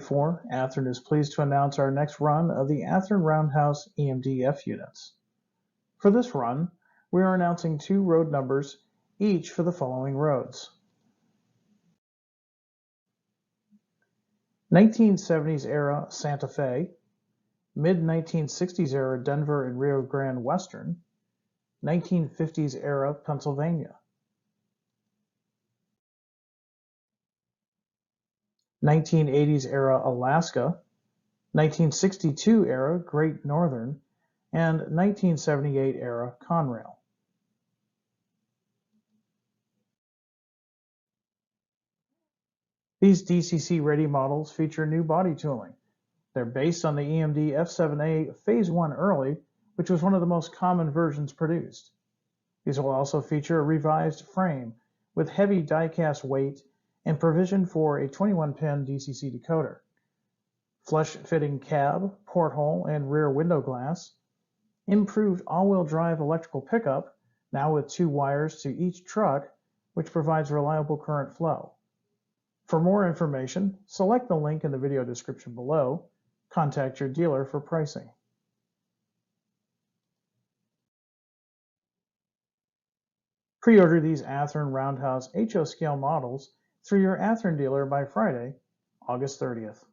2024, Athearn is pleased to announce our next run of the Athearn Roundhouse EMD F units. For this run, we are announcing 2 road numbers, each for the following roads. 1970s era Santa Fe, mid-1960s era Denver and Rio Grande Western, 1950s era Pennsylvania. 1980s era Alaska, 1962 era Great Northern, and 1978 era Conrail. These DCC-ready models feature new body tooling. They're based on the EMD F7A Phase 1 early, which was one of the most common versions produced. These will also feature a revised frame with heavy die-cast weight and provision for a 21-pin DCC decoder, flush-fitting cab, porthole, and rear window glass, improved all-wheel drive electrical pickup, now with 2 wires to each truck, which provides reliable current flow. For more information, select the link in the video description below. Contact your dealer for pricing. Pre-order these Athearn Roundhouse HO scale models through your Athearn dealer by Friday, August 30th.